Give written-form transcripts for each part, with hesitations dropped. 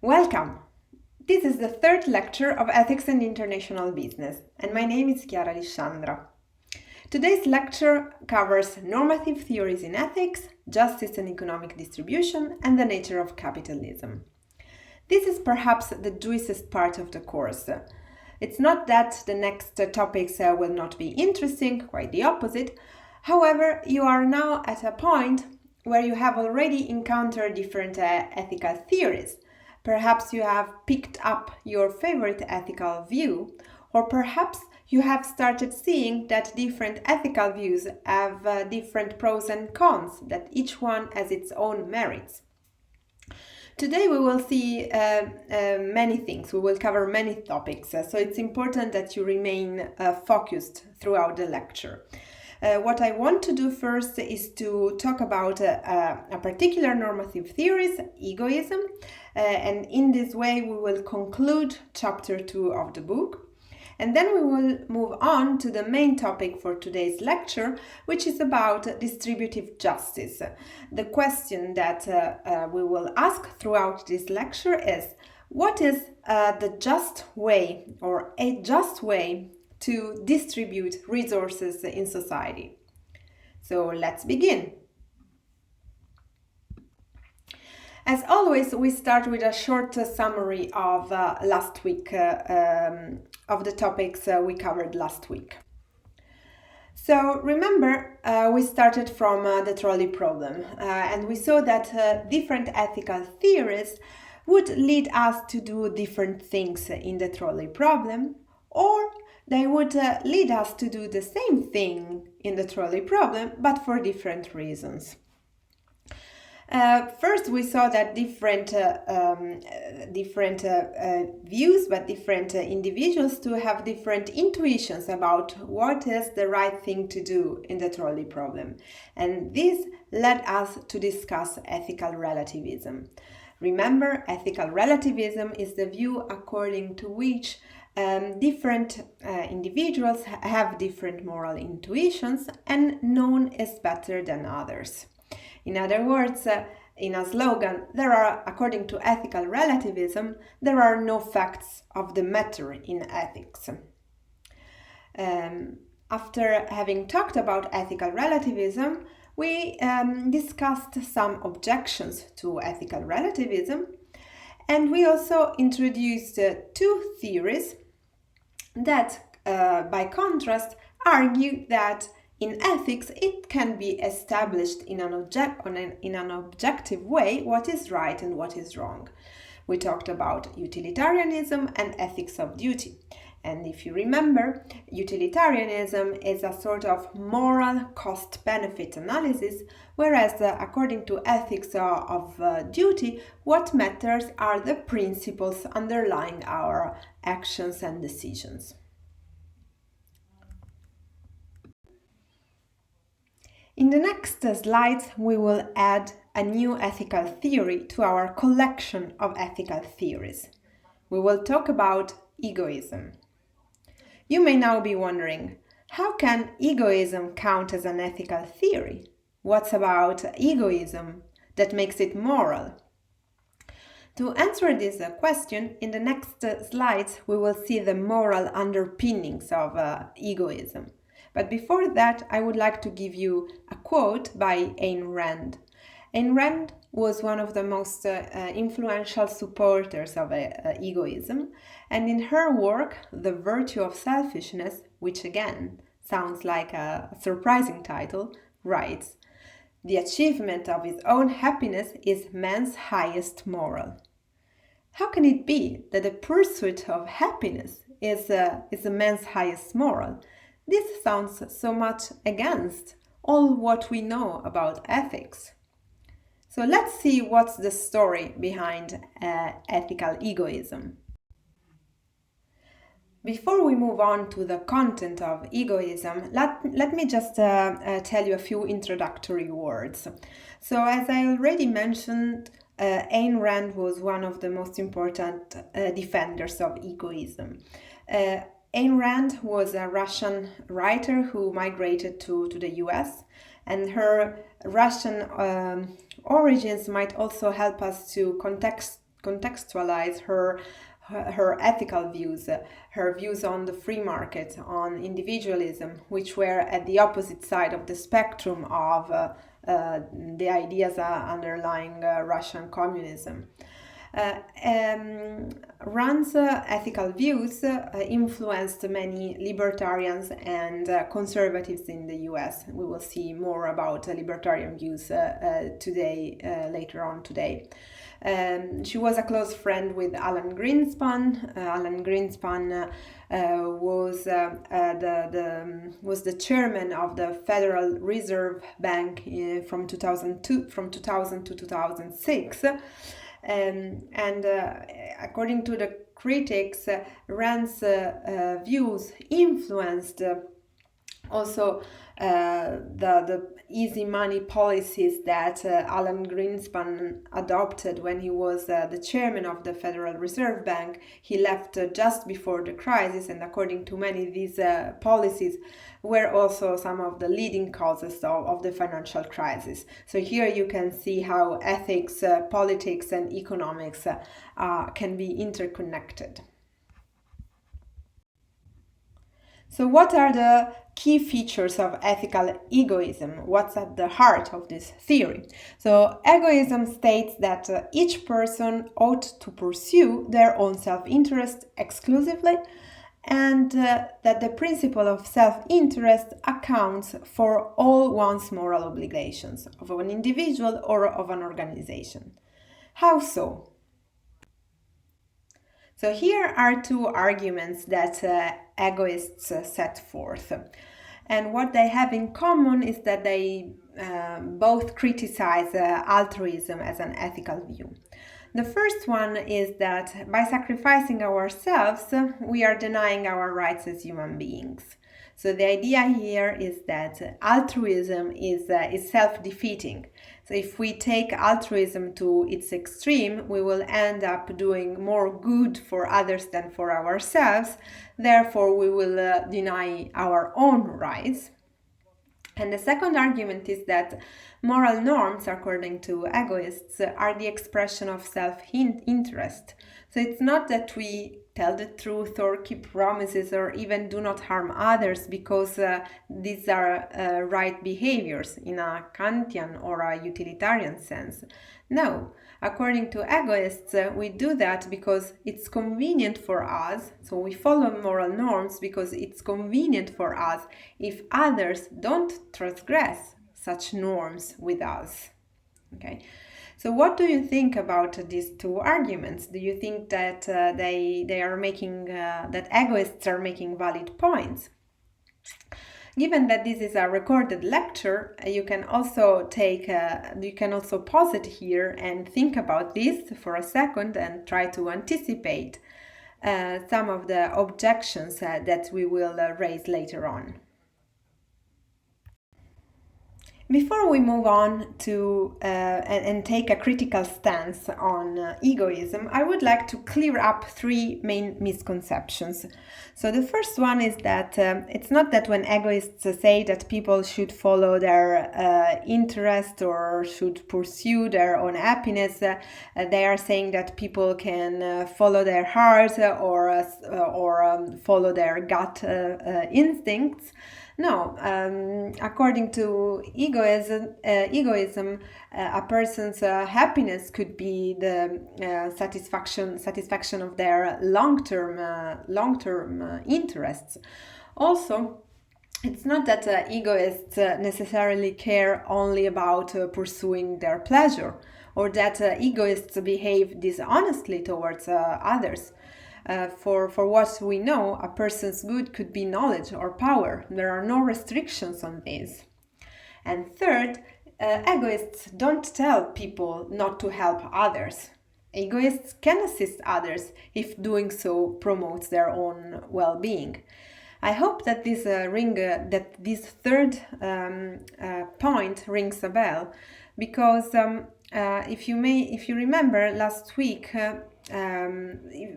Welcome! This is the third lecture of Ethics and International Business, and my name is Chiara Lisciandra. Today's lecture covers normative theories in ethics, justice and economic distribution, and the nature of capitalism. This is perhaps the juiciest part of the course. It's not that the next topics will not be interesting, quite the opposite. However, you are now at a point where you have already encountered different ethical theories. Perhaps you have picked up your favorite ethical view, or perhaps you have started seeing that different ethical views have different pros and cons, that each one has its own merits. Today we will see many things, we will cover many topics, so it's important that you remain focused throughout the lecture. What I want to do first is to talk about a particular normative theories, egoism, and in this way we will conclude chapter 2 of the book. And then we will move on to the main topic for today's lecture, which is about distributive justice. The question that we will ask throughout this lecture is, what is the just way or a just way to distribute resources in society? So let's begin. As always, we start with a short summary of last week, of the topics we covered last week. So remember, we started from the trolley problem, and we saw that different ethical theories would lead us to do different things in the trolley problem, or they would lead us to do the same thing in the trolley problem, but for different reasons. First, we saw that different views, but different individuals to have different intuitions about what is the right thing to do in the trolley problem. And this led us to discuss ethical relativism. Remember, ethical relativism is the view according to which different individuals have different moral intuitions and none is better than others. In other words, in a slogan, according to ethical relativism, there are no facts of the matter in ethics. After having talked about ethical relativism, we discussed some objections to ethical relativism, and we also introduced two theories that, by contrast, argue that in ethics, it can be established in an objective way what is right and what is wrong. We talked about utilitarianism and ethics of duty. And if you remember, utilitarianism is a sort of moral cost-benefit analysis, whereas according to ethics of duty, what matters are the principles underlying our actions and decisions. In the next slides, we will add a new ethical theory to our collection of ethical theories. We will talk about egoism. You may now be wondering, how can egoism count as an ethical theory? What's about egoism that makes it moral? To answer this question, in the next slides, we will see the moral underpinnings of egoism. But before that, I would like to give you a quote by Ayn Rand. Ayn Rand was one of the most influential supporters of egoism, and in her work, The Virtue of Selfishness, which again sounds like a surprising title, writes, "The achievement of his own happiness is man's highest moral." How can it be that the pursuit of happiness is a man's highest moral? This sounds so much against all what we know about ethics. So let's see what's the story behind ethical egoism. Before we move on to the content of egoism, let me just tell you a few introductory words. So as I already mentioned, Ayn Rand was one of the most important defenders of egoism. Ayn Rand was a Russian writer who migrated to the US, and her Russian origins might also help us to contextualize her ethical views, her views on the free market, on individualism, which were at the opposite side of the spectrum of the ideas underlying Russian communism. Rand's ethical views influenced many libertarians and conservatives in the US. We will see more about libertarian views later on today. She was a close friend with Alan Greenspan. Alan Greenspan was the chairman of the Federal Reserve Bank from 2000 to 2006. According to the critics, Rand's views influenced also the easy money policies that Alan Greenspan adopted when he was the chairman of the Federal Reserve Bank. He left just before the crisis, and according to many, these policies were also some of the leading causes of the financial crisis. So here you can see how ethics, politics, and economics can be interconnected. So what are the key features of ethical egoism? What's at the heart of this theory? So egoism states that each person ought to pursue their own self-interest exclusively, and that the principle of self-interest accounts for all one's moral obligations of an individual or of an organization. How so? So here are two arguments that egoists set forth. And what they have in common is that they both criticize altruism as an ethical view. The first one is that by sacrificing ourselves, we are denying our rights as human beings. So the idea here is that altruism is self-defeating. So if we take altruism to its extreme, we will end up doing more good for others than for ourselves. Therefore, we will deny our own rights. And the second argument is that moral norms, according to egoists, are the expression of self-interest. So it's not that we tell the truth or keep promises or even do not harm others because these are right behaviors in a Kantian or a utilitarian sense. No, according to egoists, we do that because it's convenient for us. So we follow moral norms because it's convenient for us if others don't transgress such norms with us. Okay. So what do you think about these two arguments? Do you think that they are making that egoists are making valid points? Given that this is a recorded lecture, you can also pause it here and think about this for a second and try to anticipate some of the objections that we will raise later on. Before we move on to and take a critical stance on egoism, I would like to clear up three main misconceptions. So the first one is that it's not that when egoists say that people should follow their interest or should pursue their own happiness, they are saying that people can follow their heart or follow their gut instincts. No, according to egoism, a person's happiness could be the satisfaction of their long-term interests. Also, it's not that egoists necessarily care only about pursuing their pleasure, or that egoists behave dishonestly towards others. For what we know, a person's good could be knowledge or power. There are no restrictions on this. And third, egoists don't tell people not to help others. Egoists can assist others if doing so promotes their own well-being. I hope that this third point rings a bell, because if you remember last week.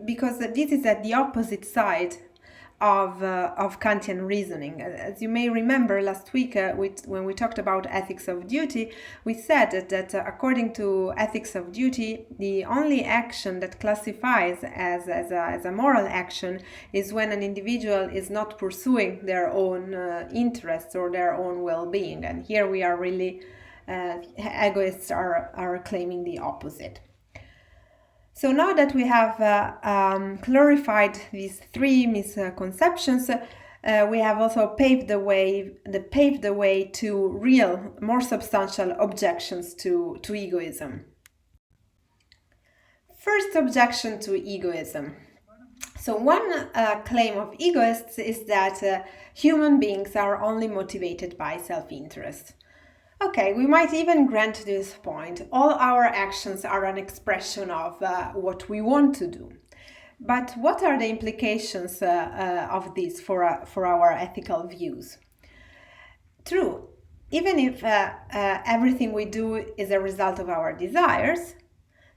Because this is at the opposite side of Kantian reasoning. As you may remember, last week when we talked about ethics of duty, we said that according to ethics of duty, the only action that classifies as a moral action is when an individual is not pursuing their own interests or their own well-being. And here we are really, egoists are claiming the opposite. So now that we have clarified these three misconceptions, we have also paved the way to real, more substantial objections to egoism. First objection to egoism. So one claim of egoists is that human beings are only motivated by self-interest. Okay, we might even grant this point. All our actions are an expression of what we want to do. But what are the implications of this for our ethical views? True, even if everything we do is a result of our desires,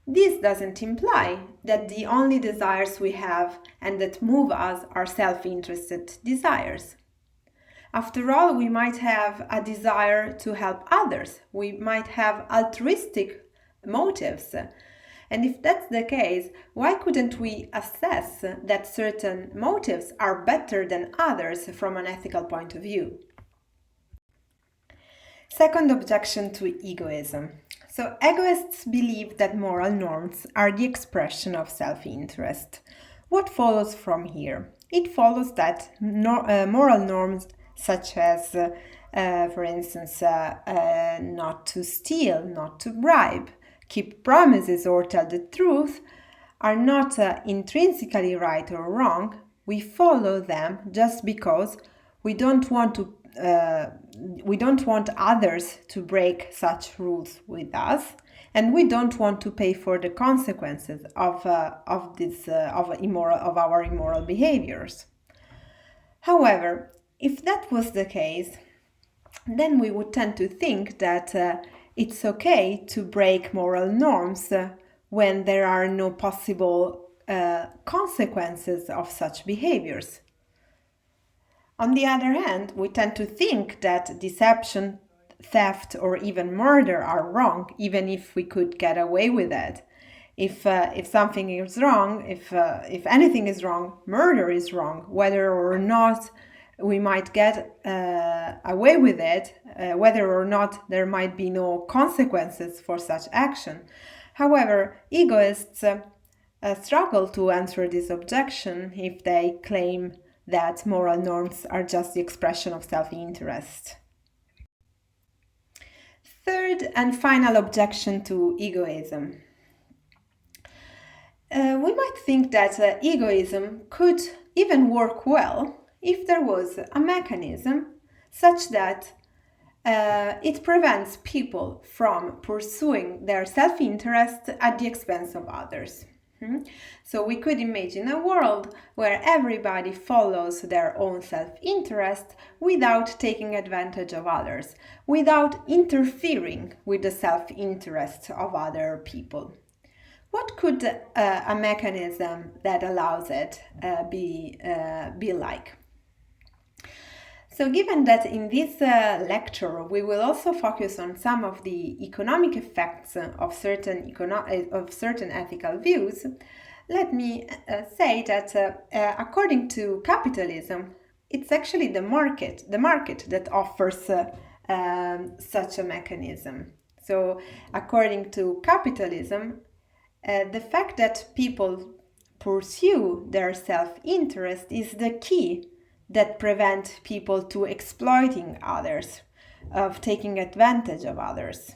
this doesn't imply that the only desires we have and that move us are self-interested desires. After all, we might have a desire to help others. We might have altruistic motives. And if that's the case, why couldn't we assess that certain motives are better than others from an ethical point of view? Second objection to egoism. So egoists believe that moral norms are the expression of self-interest. What follows from here? It follows that moral norms such as, for instance, not to steal, not to bribe, keep promises or tell the truth, are not intrinsically right or wrong. We follow them just because we don't want others to break such rules with us, and we don't want to pay for the consequences of our immoral behaviors. However, if that was the case, then we would tend to think that it's okay to break moral norms when there are no possible consequences of such behaviors. On the other hand, we tend to think that deception, theft, or even murder are wrong, even if we could get away with it. If something is wrong, if anything is wrong, murder is wrong, whether or not we might get away with it, whether or not there might be no consequences for such action. However, egoists struggle to answer this objection if they claim that moral norms are just the expression of self-interest. Third and final objection to egoism. We might think that egoism could even work well if there was a mechanism such that it prevents people from pursuing their self-interest at the expense of others. So we could imagine a world where everybody follows their own self-interest without taking advantage of others, without interfering with the self-interest of other people. What could a mechanism that allows it be like? So given that in this lecture we will also focus on some of the economic effects of certain ethical views, let me say that according to capitalism, it's actually the market that offers such a mechanism. So according to capitalism, the fact that people pursue their self-interest is the key that prevent people to exploiting others, of taking advantage of others.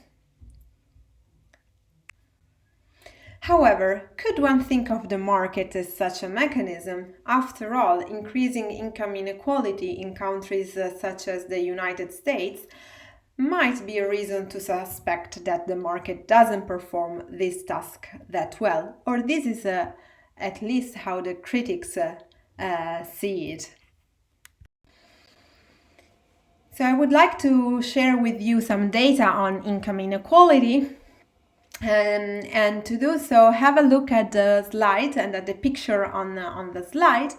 However, could one think of the market as such a mechanism? After all, increasing income inequality in countries such as the United States might be a reason to suspect that the market doesn't perform this task that well, or this is at least how the critics see it. So I would like to share with you some data on income inequality. And to do so, have a look at the slide and at the picture on the slide.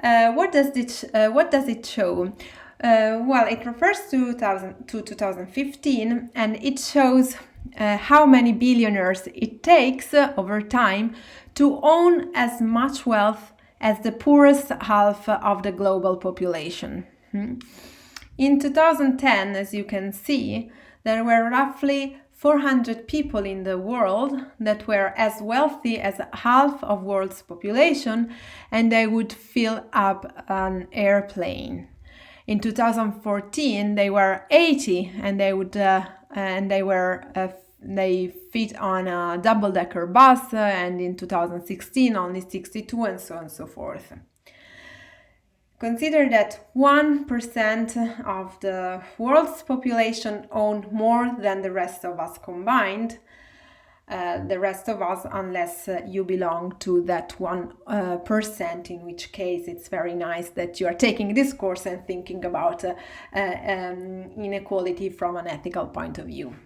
What does it show? Well, it refers to 2015, and it shows how many billionaires it takes over time to own as much wealth as the poorest half of the global population. In 2010, as you can see, there were roughly 400 people in the world that were as wealthy as half of world's population, and they would fill up an airplane. In 2014, they were 80, and they fit on a double-decker bus, and in 2016 only 62, and so on and so forth. Consider that 1% of the world's population own more than the rest of us combined. The rest of us, unless you belong to that 1%, in which case it's very nice that you are taking this course and thinking about inequality from an ethical point of view.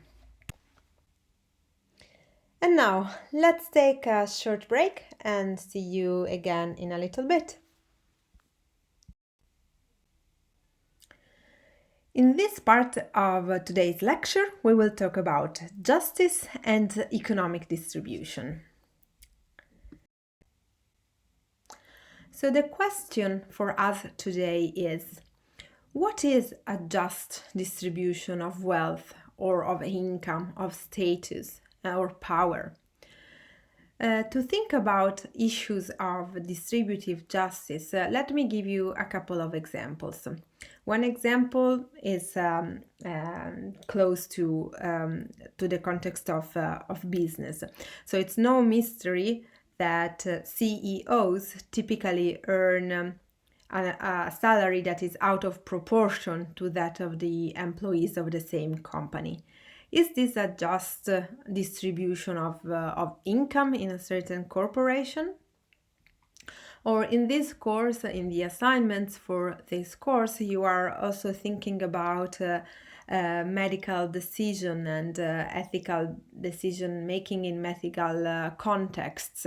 And now, let's take a short break and see you again in a little bit. In this part of today's lecture, we will talk about justice and economic distribution. So the question for us today is, what is a just distribution of wealth or of income, of status or power? To think about issues of distributive justice, let me give you a couple of examples. One example is close to the context of business. So it's no mystery that CEOs typically earn a salary that is out of proportion to that of the employees of the same company. Is this a just distribution of income in a certain corporation? Or in this course, in the assignments for this course, you are also thinking about medical decision and ethical decision making in medical contexts.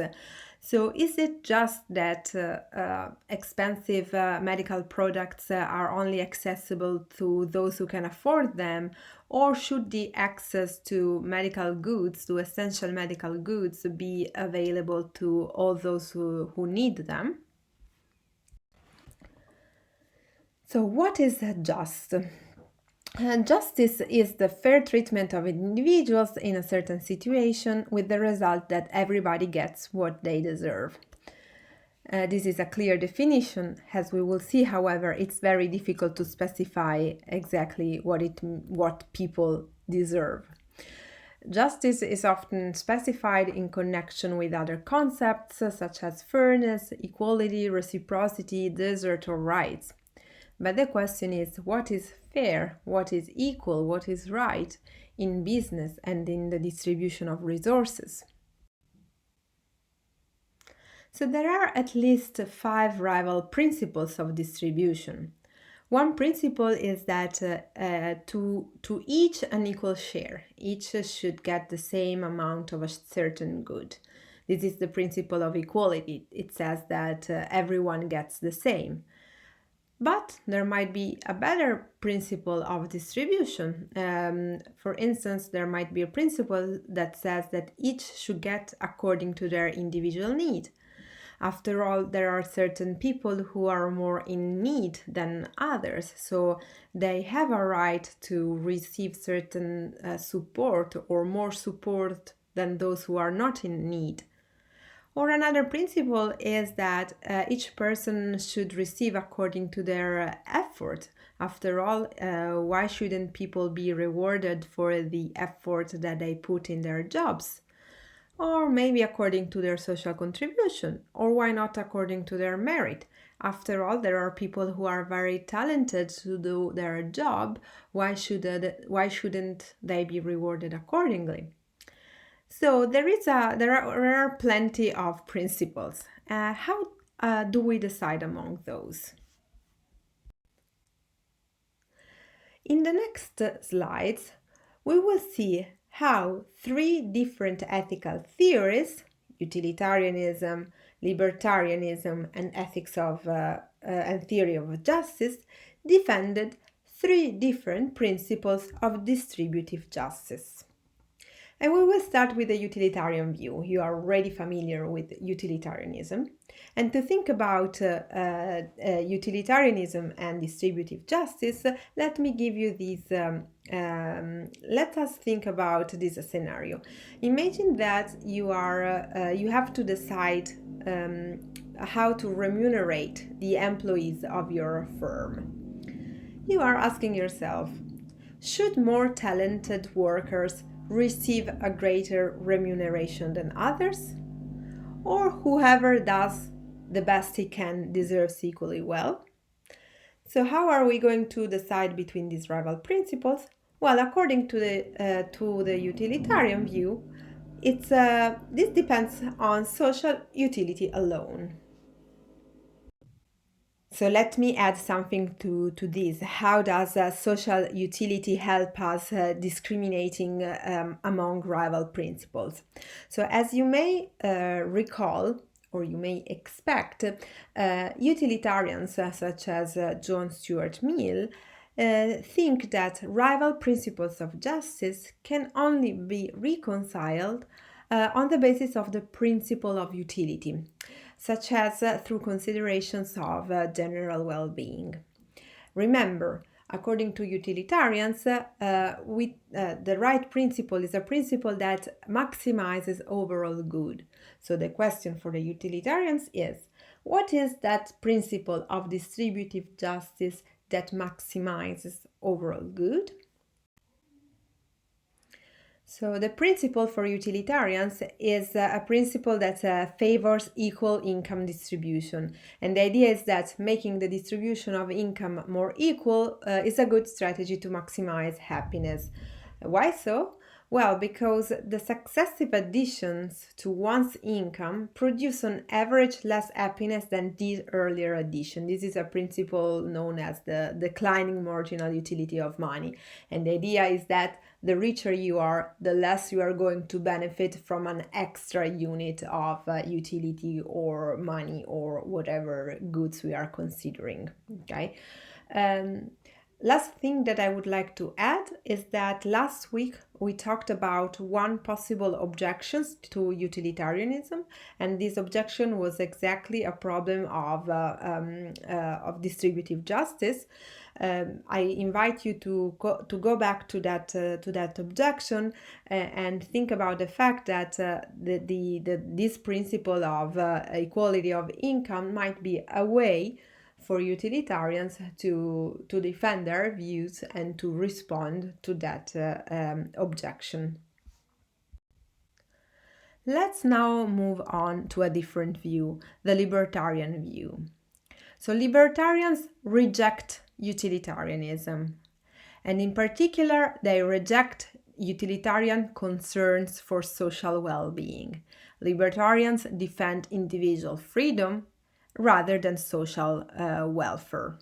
So is it just that expensive medical products are only accessible to those who can afford them, or should the access to medical goods, to essential medical goods, be available to all those who need them? So what is just? Justice is the fair treatment of individuals in a certain situation, with the result that everybody gets what they deserve. This is a clear definition. As we will see, however, it's very difficult to specify exactly what people deserve. Justice is often specified in connection with other concepts such as fairness, equality, reciprocity, desert, or rights. But the question is, what is fair, what is equal, what is right in business and in the distribution of resources? So there are at least 5 rival principles of distribution. One principle is that to each an equal share. Each should get the same amount of a certain good. This is the principle of equality. It says that everyone gets the same. But there might be a better principle of distribution. For instance, there might be a principle that says that each should get according to their individual need. After all, there are certain people who are more in need than others, so they have a right to receive certain support or more support than those who are not in need. Or another principle is that each person should receive according to their effort. After all, why shouldn't people be rewarded for the effort that they put in their jobs? Or maybe according to their social contribution, or why not according to their merit? After all, there are people who are very talented to do their job. Why shouldn't they be rewarded accordingly? So there are plenty of principles. How do we decide among those? In the next slides, we will see how 3 different ethical theories utilitarianism, libertarianism, and ethics of and theory of justice, defended three different principles of distributive justice. And we will start with the utilitarian view. You are already familiar with utilitarianism. And to think about utilitarianism and distributive justice, let me give you this. Let us think about this scenario. Imagine that you have to decide how to remunerate the employees of your firm. You are asking yourself, should more talented workers receive a greater remuneration than others? Or whoever does the best he can deserves equally well? So how are we going to decide between these rival principles? Well, according to the utilitarian view, this depends on social utility alone. So let me add something to this. How does social utility help us discriminating among rival principles? So as you may recall, or you may expect, utilitarians such as John Stuart Mill think that rival principles of justice can only be reconciled on the basis of the principle of utility, such as through considerations of general well-being. Remember, according to utilitarians, the right principle is a principle that maximizes overall good. So the question for the utilitarians is, what is that principle of distributive justice that maximizes overall good? So the principle for utilitarians is a principle that favors equal income distribution. And the idea is that making the distribution of income more equal is a good strategy to maximize happiness. Why so? Well, because the successive additions to one's income produce on average less happiness than the earlier addition. This is a principle known as the declining marginal utility of money. And the idea is that the richer you are, the less you are going to benefit from an extra unit of utility or money or whatever goods we are considering. Okay. Last thing that I would like to add is that last week we talked about one possible objections to utilitarianism, and this objection was exactly a problem of distributive justice. I invite you to go back to that objection and think about the fact that this principle of equality of income might be a way for utilitarians to defend their views and to respond to that objection. Let's now move on to a different view, the libertarian view. So libertarians reject utilitarianism, and in particular, they reject utilitarian concerns for social well-being. Libertarians defend individual freedom rather than social welfare.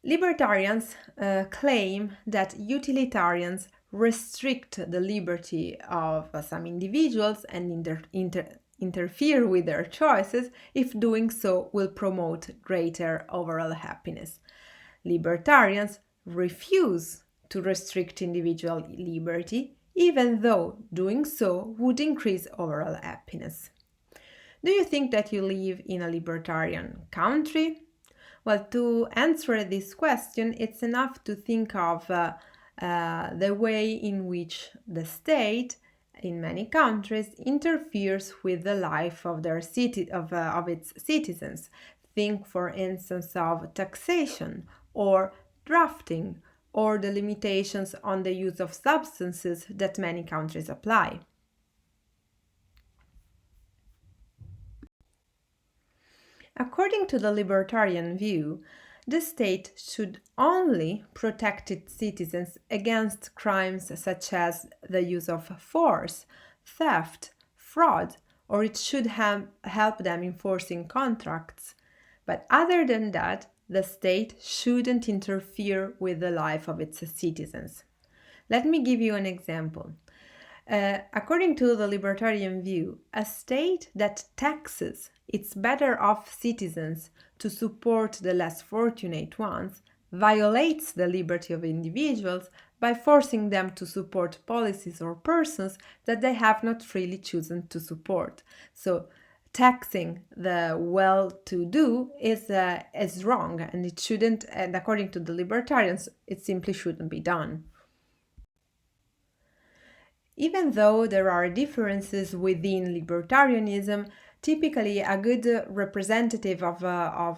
Libertarians claim that utilitarians restrict the liberty of some individuals and interfere with their choices if doing so will promote greater overall happiness. Libertarians refuse to restrict individual liberty, even though doing so would increase overall happiness. Do you think that you live in a libertarian country? Well, to answer this question, it's enough to think of the way in which the state in many countries interferes with the life of its citizens. Think, for instance, of taxation or drafting or the limitations on the use of substances that many countries apply. According to the libertarian view, the state should only protect its citizens against crimes such as the use of force, theft, fraud, or it should help them enforcing contracts. But other than that, the state shouldn't interfere with the life of its citizens. Let me give you an example. According to the libertarian view, a state that taxes its better off citizens to support the less fortunate ones violates the liberty of individuals by forcing them to support policies or persons that they have not freely chosen to support. So, taxing the well-to-do is wrong, and it shouldn't. And according to the libertarians, it simply shouldn't be done. Even though there are differences within libertarianism, typically a good representative of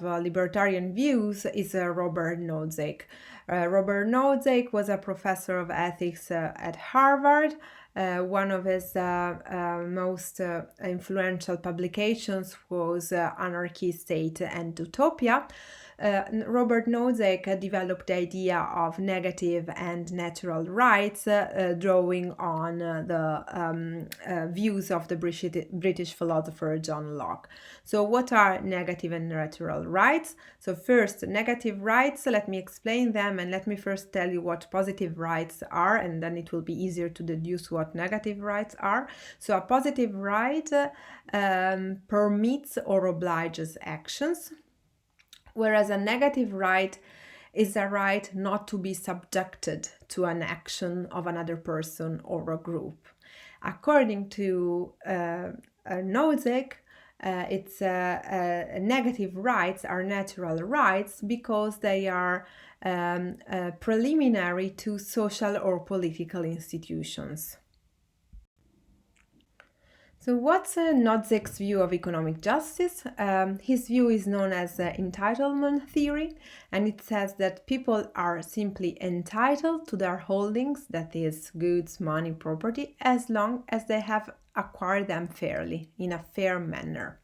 libertarian views is Robert Nozick. Robert Nozick was a professor of ethics at Harvard. One of his most influential publications was Anarchy, State, and Utopia. Robert Nozick developed the idea of negative and natural rights, drawing on the views of the British philosopher John Locke. So what are negative and natural rights? So first, negative rights, let me explain them, and let me first tell you what positive rights are, and then it will be easier to deduce what negative rights are. So a positive right permits or obliges actions, whereas a negative right is a right not to be subjected to an action of another person or a group. According to Nozick, negative rights are natural rights because they are preliminary to social or political institutions. So what's Nozick's view of economic justice? His view is known as entitlement theory, and it says that people are simply entitled to their holdings, that is, goods, money, property, as long as they have acquired them fairly, in a fair manner.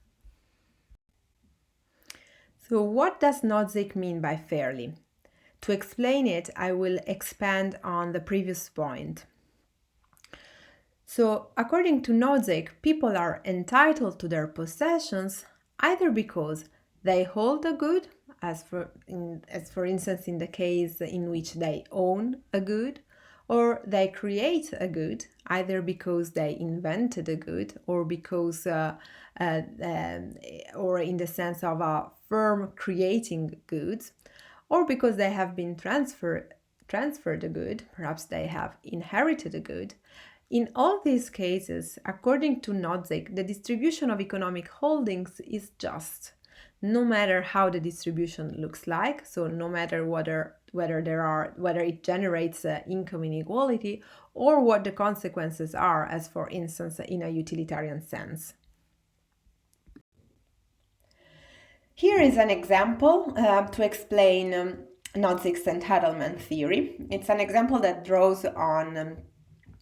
So what does Nozick mean by fairly? To explain it, I will expand on the previous point. So, according to Nozick, people are entitled to their possessions either because they hold a good, as for instance in the case in which they own a good, or they create a good, either because they invented a good or because, or in the sense of a firm creating goods, or because they have been transferred a good, perhaps they have inherited a good. In all these cases, according to Nozick, the distribution of economic holdings is just, no matter how the distribution looks like, so no matter whether it generates income inequality or what the consequences are, as for instance in a utilitarian sense. Here is an example to explain Nozick's entitlement theory. It's an example that draws on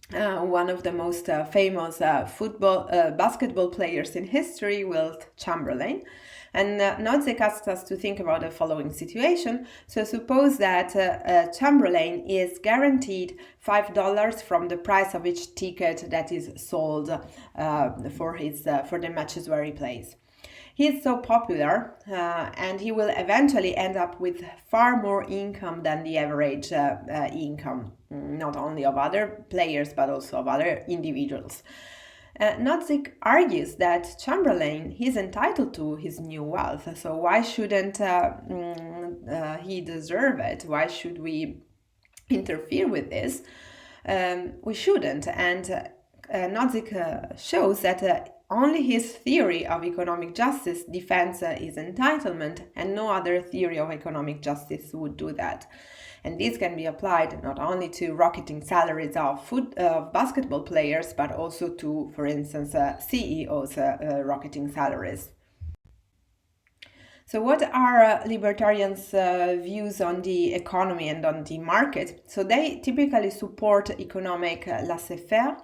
one of the most famous basketball players in history, Wilt Chamberlain. And Nozick asks us to think about the following situation. So suppose that Chamberlain is guaranteed $5 from the price of each ticket that is sold for the matches where he plays. He is so popular and he will eventually end up with far more income than the average income, not only of other players but also of other individuals. Nozick argues that Chamberlain is entitled to his new wealth, so why shouldn't he deserve it? Why should we interfere with this? We shouldn't, and Nozick shows that only his theory of economic justice defends his entitlement, and no other theory of economic justice would do that. And this can be applied not only to rocketing salaries of basketball players, but also to, for instance, CEOs' rocketing salaries. So what are libertarians' views on the economy and on the market? So they typically support economic laissez-faire,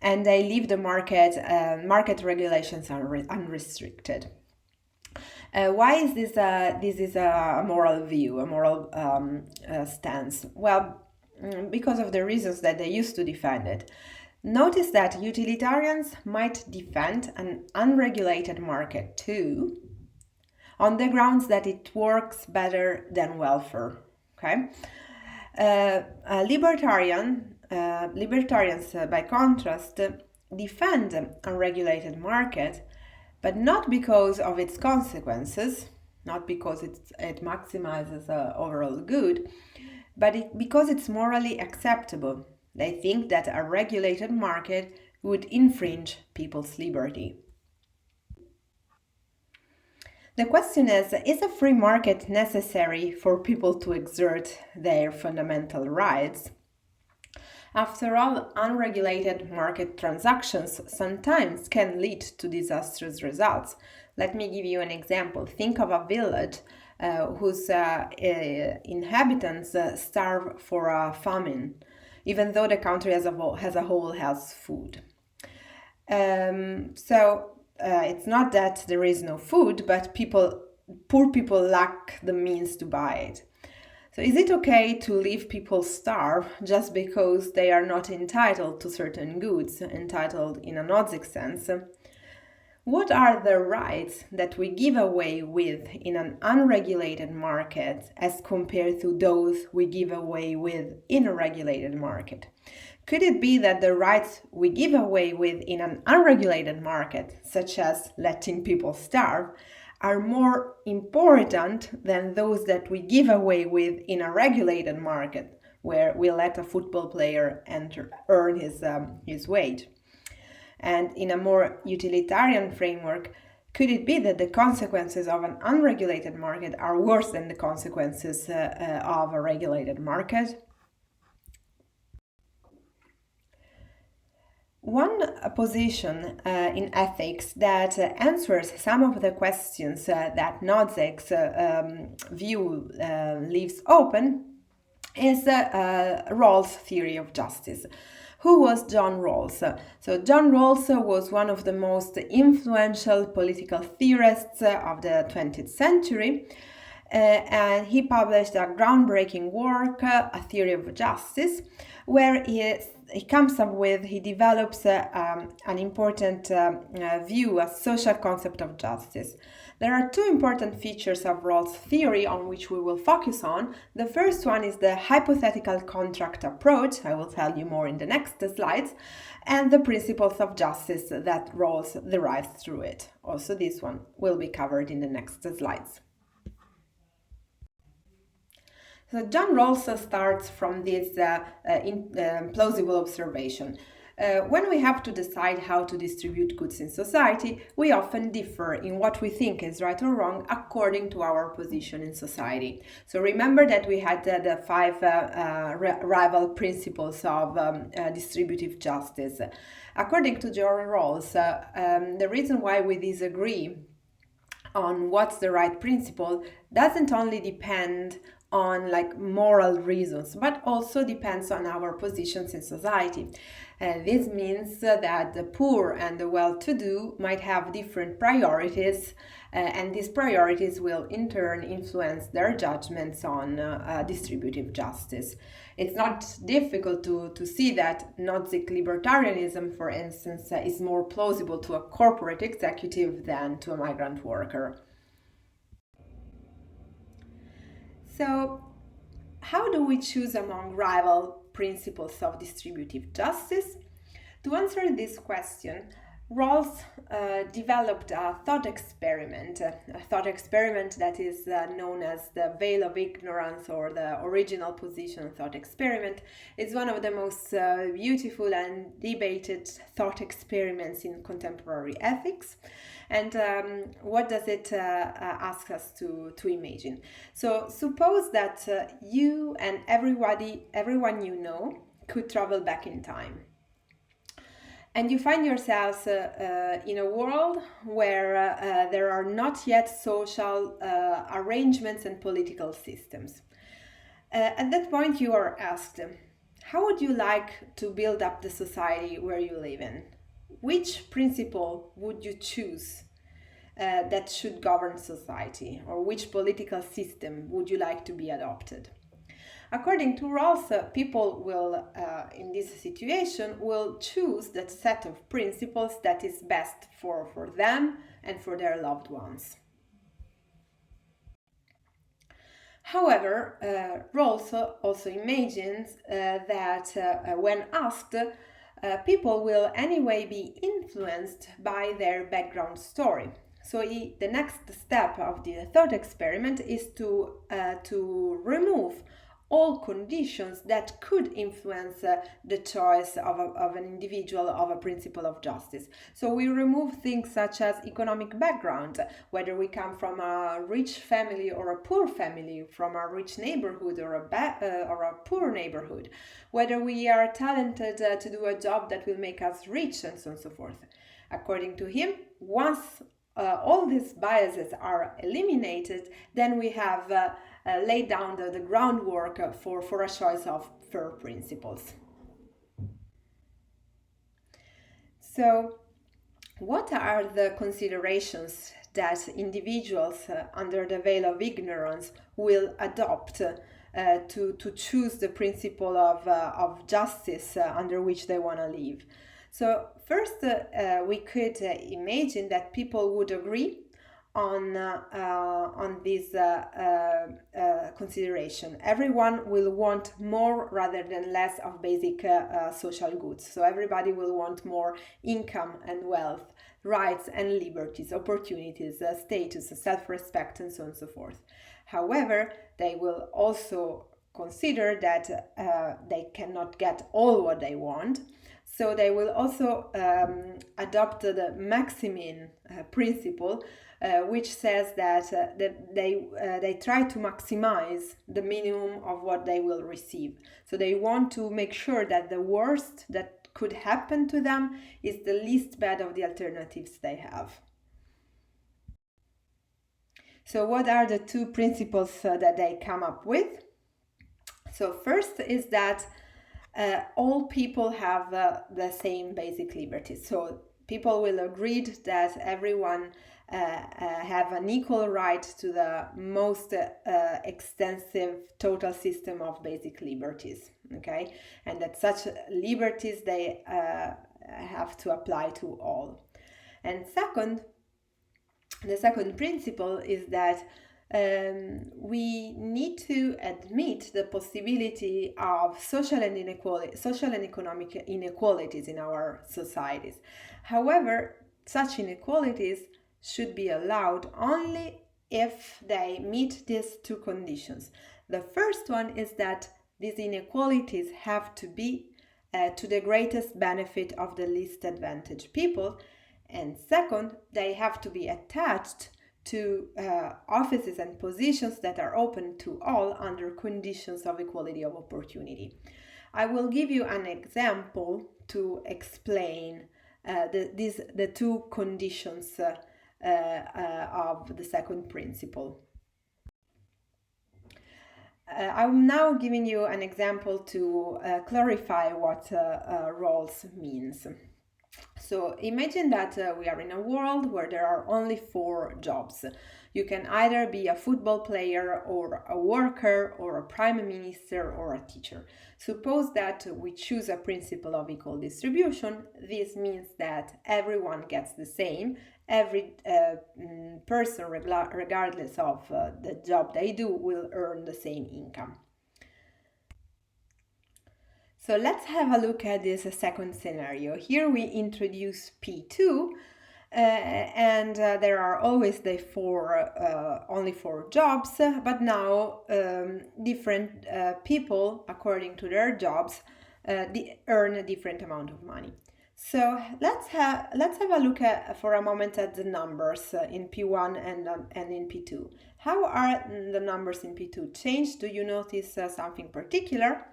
and they leave the market regulations unrestricted. Why is this? This is a moral view, a moral stance. Well, because of the reasons that they used to defend it. Notice that utilitarians might defend an unregulated market too, on the grounds that it works better than welfare. Okay, a libertarian Libertarians, by contrast, defend unregulated market, but not because of its consequences, not because it maximizes overall good, but because it's morally acceptable. They think that a regulated market would infringe people's liberty. The question is a free market necessary for people to exert their fundamental rights? After all, unregulated market transactions sometimes can lead to disastrous results. Let me give you an example. Think of a village whose inhabitants starve for a famine, even though the country as a whole has food. It's not that there is no food, but poor people lack the means to buy it. So is it okay to leave people starve just because they are not entitled to certain goods, entitled in a Nozick sense? What are the rights that we give away with in an unregulated market as compared to those we give away with in a regulated market? Could it be that the rights we give away with in an unregulated market, such as letting people starve, are more important than those that we give away with in a regulated market, where we let a football player earn his wage? And in a more utilitarian framework, could it be that the consequences of an unregulated market are worse than the consequences of a regulated market? One position in ethics that answers some of the questions that Nozick's view leaves open is Rawls' theory of justice. Who was John Rawls? So John Rawls was one of the most influential political theorists of the 20th century. And he published a groundbreaking work, A Theory of Justice, where he develops an important view, a social concept of justice. There are two important features of Rawls' theory on which we will focus on. The first one is the hypothetical contract approach. I will tell you more in the next slides, and the principles of justice that Rawls derives through it. Also, this one will be covered in the next slides. So John Rawls starts from this plausible observation. When we have to decide how to distribute goods in society, we often differ in what we think is right or wrong according to our position in society. So remember that we had the five rival principles of distributive justice. According to John Rawls, the reason why we disagree on what's the right principle doesn't only depend on moral reasons, but also depends on our positions in society. This means that the poor and the well-to-do might have different priorities, and these priorities will in turn influence their judgments on distributive justice. It's not difficult to see that Nozick libertarianism, for instance, is more plausible to a corporate executive than to a migrant worker. So, how do we choose among rival principles of distributive justice? To answer this question, Rawls developed a thought experiment that is known as the veil of ignorance, or the original position thought experiment. It's one of the most beautiful and debated thought experiments in contemporary ethics. And what does it ask us to imagine? So suppose that you and everyone you know could travel back in time. And you find yourselves in a world where there are not yet social arrangements and political systems. At that point, you are asked, how would you like to build up the society where you live in? Which principle would you choose that should govern society? Or which political system would you like to be adopted? According to Rawls, people will, in this situation, will choose that set of principles that is best for them and for their loved ones. However, Rawls also imagines that when asked, people will anyway be influenced by their background story. So the next step of the thought experiment is to remove all conditions that could influence the choice of an individual of a principle of justice. So we remove things such as economic background, whether we come from a rich family or a poor family, from a rich neighborhood or a poor neighborhood, whether we are talented to do a job that will make us rich, and so on and so forth. According to him, once all these biases are eliminated, then we have laid down the groundwork for a choice of fair principles. So, what are the considerations that individuals under the veil of ignorance will adopt to choose the principle of justice under which they want to live? So first, we could imagine that people would agree on this consideration. Everyone will want more rather than less of basic social goods. So everybody will want more income and wealth, rights and liberties, opportunities, status, self-respect, and so on and so forth. However, they will also consider that they cannot get all what they want. So they will also adopt the maximin principle, which says that they try to maximize the minimum of what they will receive. So they want to make sure that the worst that could happen to them is the least bad of the alternatives they have. So what are the two principles that they come up with? So first is that all people have the same basic liberties. So people will agree that everyone have an equal right to the most extensive total system of basic liberties, okay? And that such liberties, they have to apply to all. And second, the second principle is that we need to admit the possibility of social and economic inequalities in our societies. However, such inequalities should be allowed only if they meet these two conditions. The first one is that these inequalities have to be to the greatest benefit of the least advantaged people. And second, they have to be attached to offices and positions that are open to all under conditions of equality of opportunity. I will give you an example to explain the two conditions of the second principle. I'm now giving you an example to clarify what Rawls means. So imagine that we are in a world where there are only 4 jobs. You can either be a football player or a worker or a prime minister or a teacher. Suppose that we choose a principle of equal distribution. This means that everyone gets the same. Every person, regardless of the job they do, will earn the same income. So let's have a look at this second scenario. Here we introduce P2 and there are always the only 4 jobs, but now different people, according to their jobs, earn a different amount of money. So let's have a look for a moment at the numbers in P1 and in P2. How are the numbers in P2 changed? Do you notice something particular?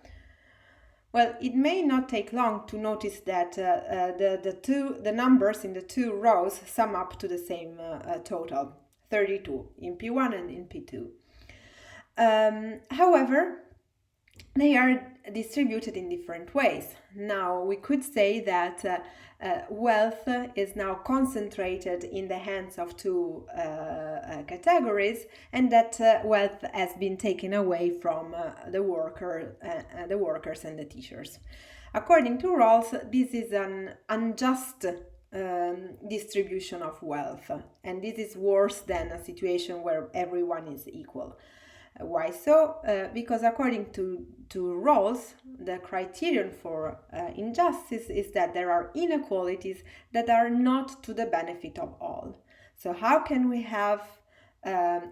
Well, it may not take long to notice that the numbers in the 2 rows sum up to the same total, 32 in P1 and in P2. However, they are distributed in different ways. Now, we could say that wealth is now concentrated in the hands of 2 categories, and that wealth has been taken away from the workers and the teachers. According to Rawls, this is an unjust distribution of wealth, and this is worse than a situation where everyone is equal. Why so? Because according to Rawls, the criterion for injustice is that there are inequalities that are not to the benefit of all. So how can we have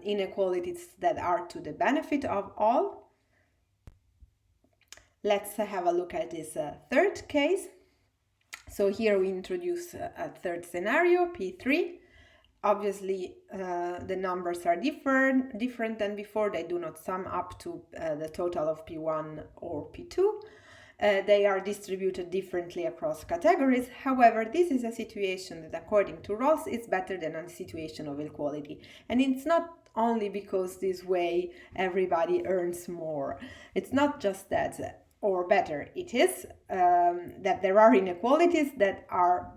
inequalities that are to the benefit of all? Let's have a look at this third case. So here we introduce a third scenario, P3. Obviously, the numbers are different than before. They do not sum up to the total of P1 or P2. They are distributed differently across categories. However, this is a situation that, according to Rawls, is better than a situation of equality. And it's not only because this way everybody earns more. It's not just that, or better. It is that there are inequalities that are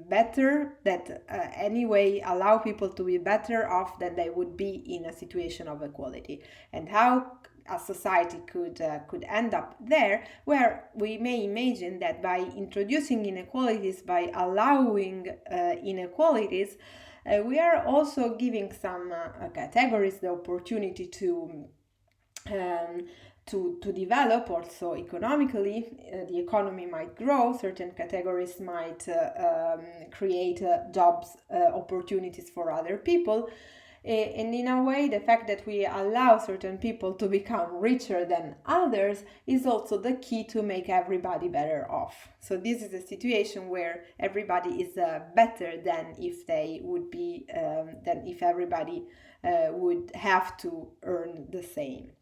better, that anyway allow people to be better off than they would be in a situation of equality. And how a society could end up there, where we may imagine that by introducing inequalities, by allowing inequalities, we are also giving some categories the opportunity to develop. Also economically, the economy might grow, certain categories might create jobs opportunities for other people. And in a way, the fact that we allow certain people to become richer than others is also the key to make everybody better off. So this is a situation where everybody is better than if they would be, than if everybody would have to earn the same.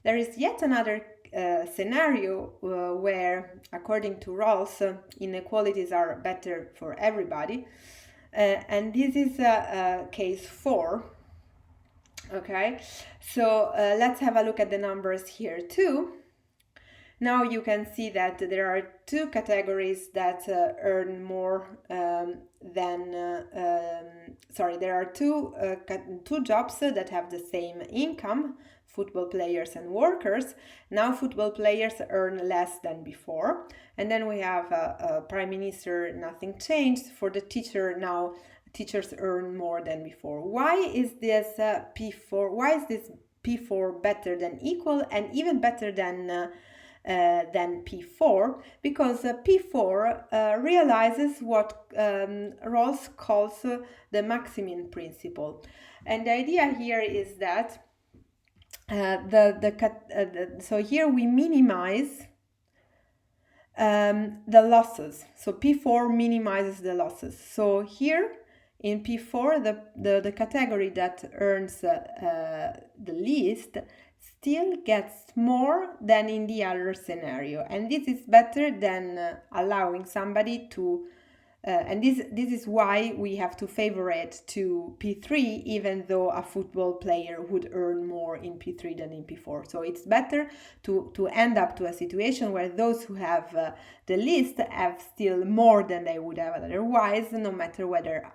There is yet another scenario where, according to Rawls, inequalities are better for everybody. And this is case 4. Okay, so let's have a look at the numbers here too. Now you can see that there are two categories that earn more there are two jobs that have the same income, football players and workers. Now football players earn less than before. And then we have Prime Minister, nothing changed. For the teacher, now teachers earn more than before. Why is this P4? Why is this P4 better than equal and even better than P4? Because P4 realizes what Rawls calls the maximum principle. And the idea here is that so here we minimize the losses. So P4 minimizes the losses. So here in P4, the category that earns the least still gets more than in the other scenario. And this is better than allowing somebody to and this is why we have to favor it to P3, even though a football player would earn more in P3 than in P4. So it's better to end up to a situation where those who have the least have still more than they would have otherwise, no matter whether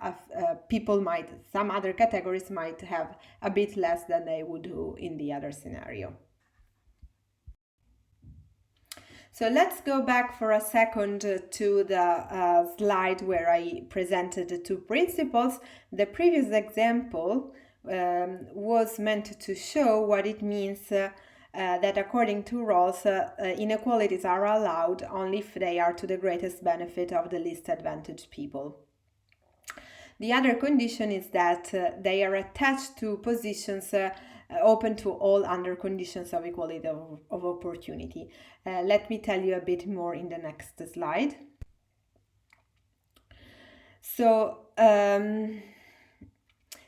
some other categories might have a bit less than they would do in the other scenario. So let's go back for a second to the slide where I presented the two principles. The previous example was meant to show what it means that according to Rawls, inequalities are allowed only if they are to the greatest benefit of the least advantaged people. The other condition is that they are attached to positions open to all under conditions of equality of opportunity. Let me tell you a bit more in the next slide. So the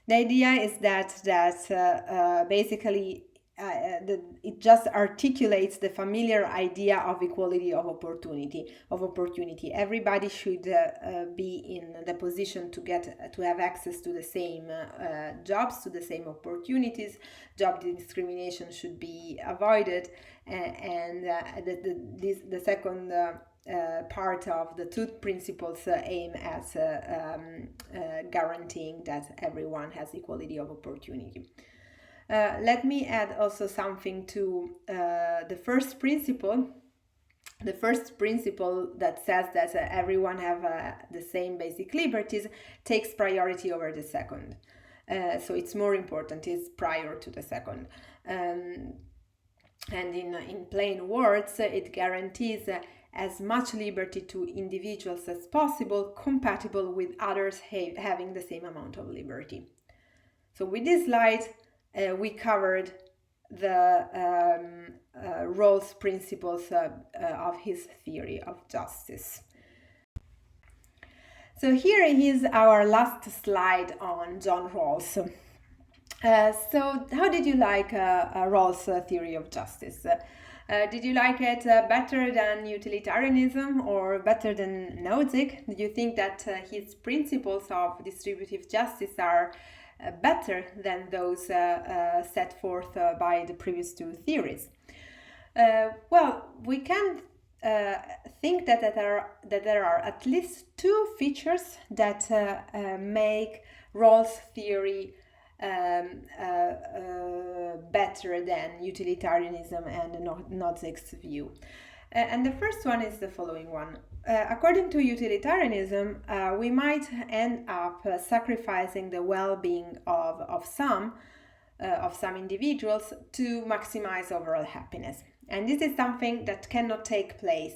idea is that basically it just articulates the familiar idea of equality of opportunity. Everybody should be in the position to have access to the same jobs, to the same opportunities. Job discrimination should be avoided, and the second part of the two principles aim at guaranteeing that everyone has equality of opportunity. Let me add also something to the first principle. The first principle that says that everyone have the same basic liberties takes priority over the second. So it's more important, it's prior to the second. And in plain words, it guarantees as much liberty to individuals as possible, compatible with others having the same amount of liberty. So with this slide, we covered the Rawls principles of his theory of justice. So here is our last slide on John Rawls. So how did you like Rawls' theory of justice? Did you like it better than utilitarianism or better than Nozick? Did you think that his principles of distributive justice are better than those set forth by the previous two theories? Well, we can think that there are at least two features that make Rawls' theory better than utilitarianism and Nozick's view. And the first one is the following one. According to utilitarianism, we might end up sacrificing the well-being of some individuals to maximize overall happiness. And this is something that cannot take place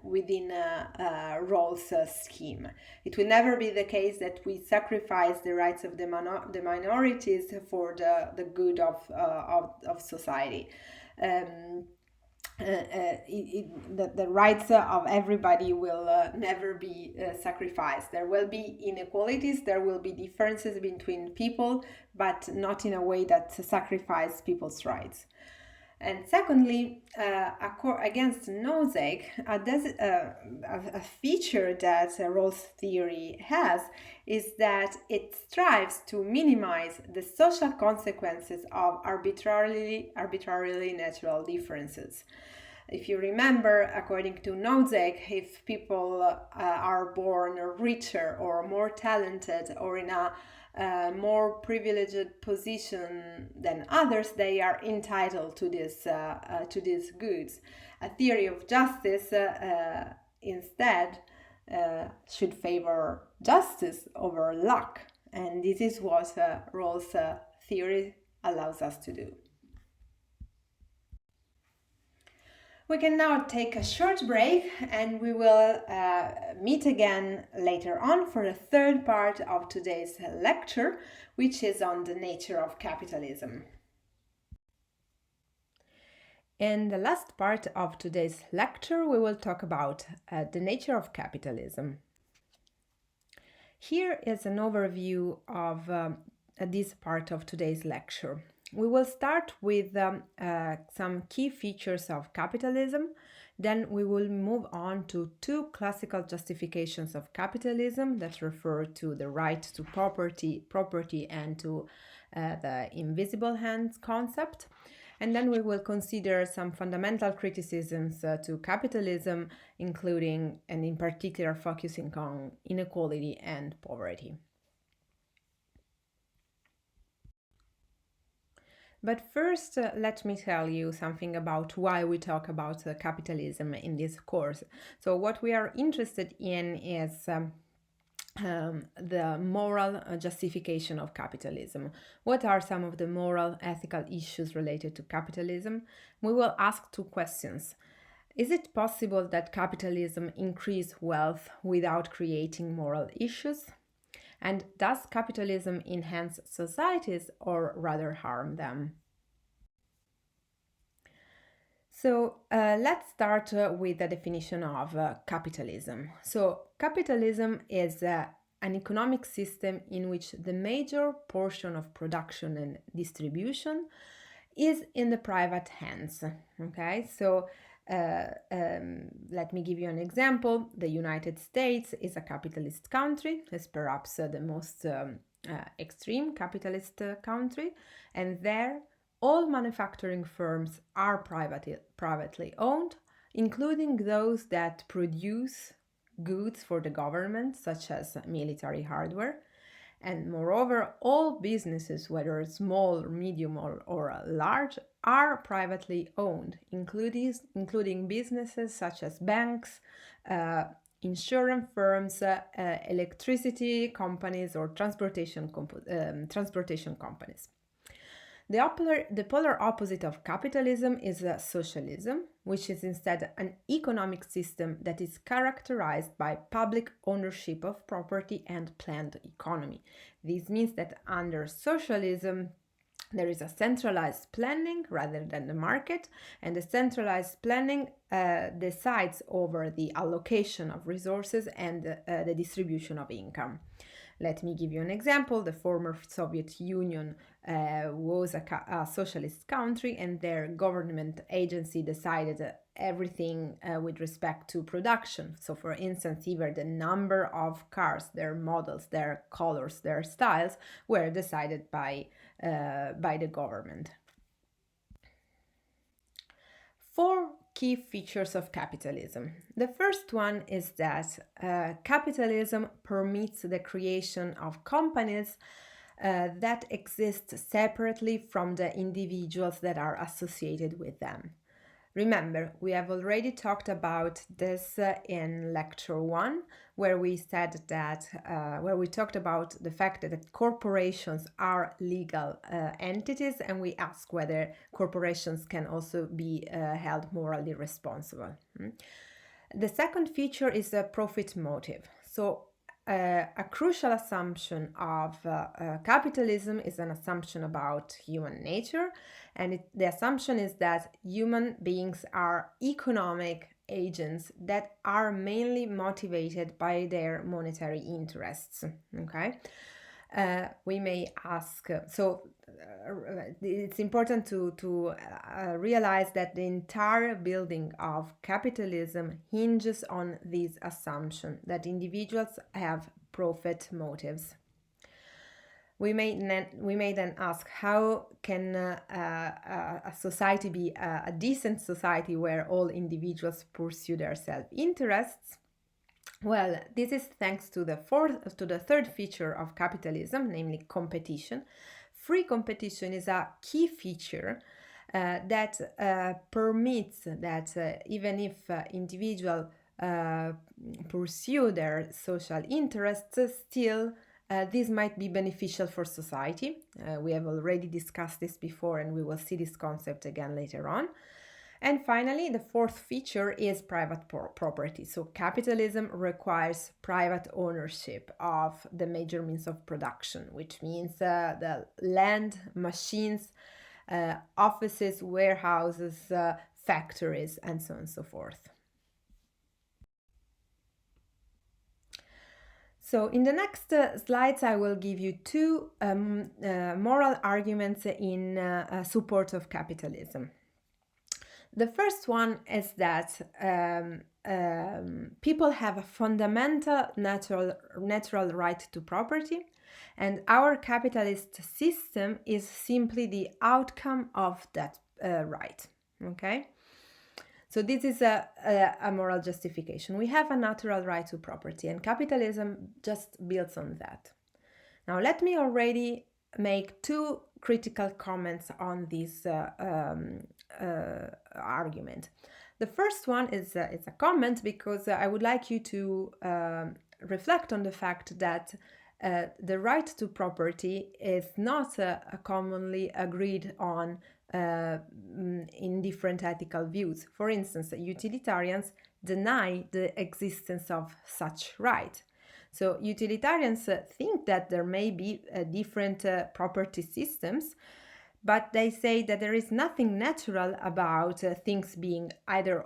within Rawls' scheme. It will never be the case that we sacrifice the rights of the minorities for the good of society. The rights of everybody will never be sacrificed. There will be inequalities, there will be differences between people, but not in a way that sacrifices people's rights. And secondly, against Nozick, a feature that Rawls' theory has is that it strives to minimize the social consequences of arbitrarily natural differences. If you remember, according to Nozick, if people are born richer or more talented or in a more privileged position than others, they are entitled to these goods. A theory of justice instead should favor justice over luck, and this is what Rawls' theory allows us to do. We can now take a short break and we will meet again later on for the third part of today's lecture, which is on the nature of capitalism. In the last part of today's lecture, we will talk about the nature of capitalism. Here is an overview of this part of today's lecture. We will start with some key features of capitalism. Then we will move on to two classical justifications of capitalism that refer to the right to property and to the invisible hands concept. And then we will consider some fundamental criticisms to capitalism, including and in particular focusing on inequality and poverty. But first, let me tell you something about why we talk about capitalism in this course. So what we are interested in is the moral justification of capitalism. What are some of the moral, ethical issues related to capitalism? We will ask two questions. Is it possible that capitalism increase wealth without creating moral issues? And does capitalism enhance societies or rather harm them? So let's start with the definition of capitalism. So capitalism is an economic system in which the major portion of production and distribution is in the private hands. Okay, so let me give you an example. The United States is a capitalist country, is perhaps the most extreme capitalist country, and there all manufacturing firms are privately owned, including those that produce goods for the government, such as military hardware. And moreover, all businesses, whether small, medium, or large, are privately owned, including businesses such as banks, insurance firms, electricity companies, or transportation companies. The polar opposite of capitalism is socialism, which is instead an economic system that is characterized by public ownership of property and planned economy. This means that under socialism, there is a centralized planning rather than the market, and the centralized planning decides over the allocation of resources and the distribution of income. Let me give you an example. The former Soviet Union was a socialist country, and their government agency decided everything with respect to production. So, for instance, even the number of cars, their models, their colors, their styles were decided by the government. 4 key features of capitalism. The first one is that capitalism permits the creation of companies that exist separately from the individuals that are associated with them. Remember, we have already talked about this in lecture 1, where we said that, where we talked about the fact that corporations are legal entities, and we asked whether corporations can also be held morally responsible. The second feature is a profit motive. So, a crucial assumption of capitalism is an assumption about human nature, and the assumption is that human beings are economic agents that are mainly motivated by their monetary interests. Okay, we may ask, it's important to realize that the entire building of capitalism hinges on this assumption that individuals have profit motives. We may then ask, how can a society be a decent society where all individuals pursue their self-interests? Well, this is thanks to the third feature of capitalism, namely competition. Free competition is a key feature that permits that even if individuals pursue their social interests, still this might be beneficial for society. We have already discussed this before, and we will see this concept again later on. And finally, the fourth feature is private property. So capitalism requires private ownership of the major means of production, which means the land, machines, offices, warehouses, factories, and so on and so forth. So in the next slides, I will give you 2 moral arguments in support of capitalism. The first one is that people have a fundamental natural right to property, and our capitalist system is simply the outcome of that right. Okay? So this is a moral justification. We have a natural right to property, and capitalism just builds on that. Now, let me already make 2 critical comments on this argument. The first one is a comment because I would like you to reflect on the fact that the right to property is not commonly agreed on in different ethical views. For instance, utilitarians deny the existence of such right. So utilitarians think that there may be different property systems, but they say that there is nothing natural about things being either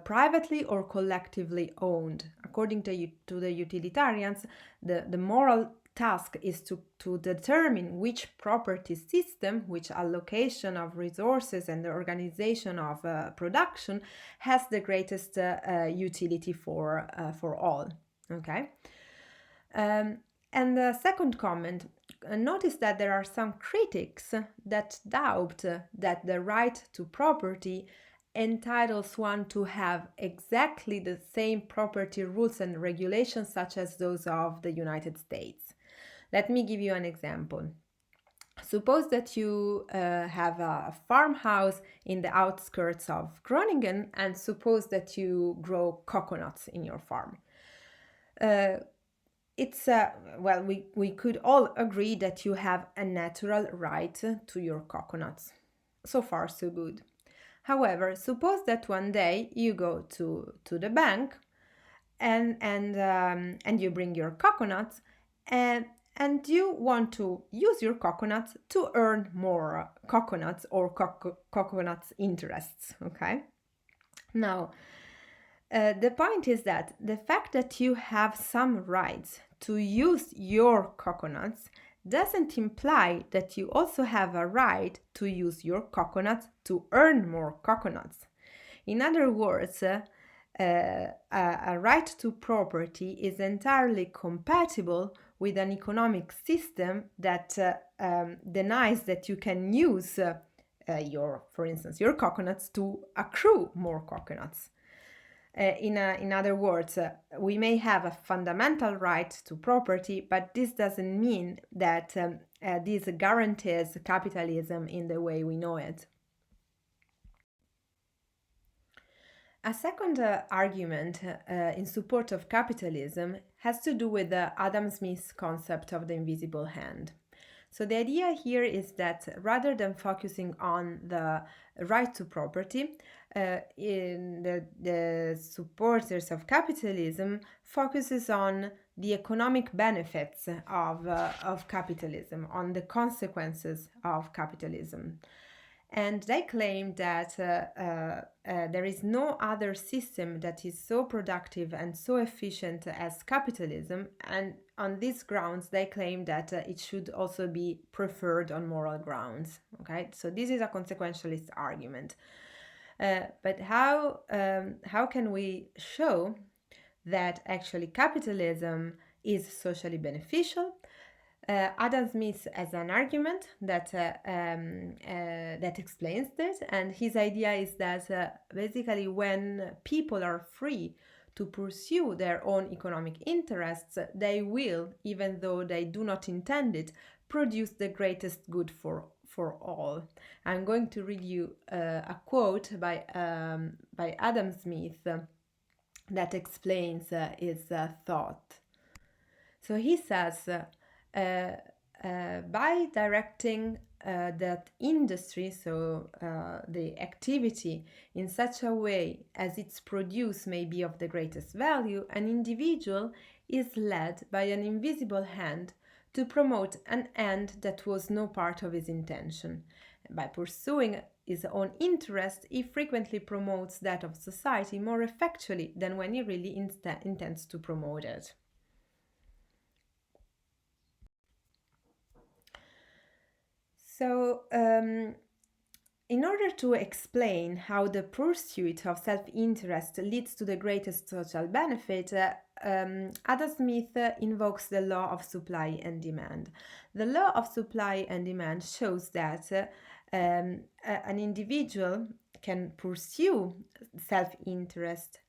privately or collectively owned. According to the utilitarians, the moral task is to determine which property system, which allocation of resources and the organization of production has the greatest utility for all. Okay. And the second comment, notice that there are some critics that doubt that the right to property entitles one to have exactly the same property rules and regulations such as those of the United States. Let me give you an example. Suppose that you have a farmhouse in the outskirts of Groningen, and suppose that you grow coconuts in your farm. it's well, we could all agree that you have a natural right to your coconuts. So far, so good. However, suppose that one day you go to the bank and you bring your coconuts and you want to use your coconuts to earn more coconuts or coconuts interests. Okay. Now, the point is that the fact that you have some rights to use your coconuts doesn't imply that you also have a right to use your coconuts to earn more coconuts. In other words, a right to property is entirely compatible with an economic system that denies that you can use for instance, your coconuts to accrue more coconuts. In other words, we may have a fundamental right to property, but this doesn't mean that this guarantees capitalism in the way we know it. A second argument in support of capitalism has to do with Adam Smith's concept of the invisible hand. So the idea here is that rather than focusing on the right to property, the supporters of capitalism focuses on the economic benefits of capitalism, on the consequences of capitalism. And they claim that there is no other system that is so productive and so efficient as capitalism. And on these grounds, they claim that it should also be preferred on moral grounds. Okay, so this is a consequentialist argument. But how can we show that actually capitalism is socially beneficial? Adam Smith has an argument that explains this, and his idea is that basically when people are free to pursue their own economic interests, they will, even though they do not intend it, produce the greatest good for all. I'm going to read you a quote by Adam Smith that explains his thought. So he says, by directing that industry, so the activity, in such a way as its produce may be of the greatest value, an individual is led by an invisible hand to promote an end that was no part of his intention. By pursuing his own interest, he frequently promotes that of society more effectually than when he really intends to promote it. So, in order to explain how the pursuit of self-interest leads to the greatest social benefit, Adam Smith invokes the law of supply and demand. The law of supply and demand shows that an individual can pursue self-interest,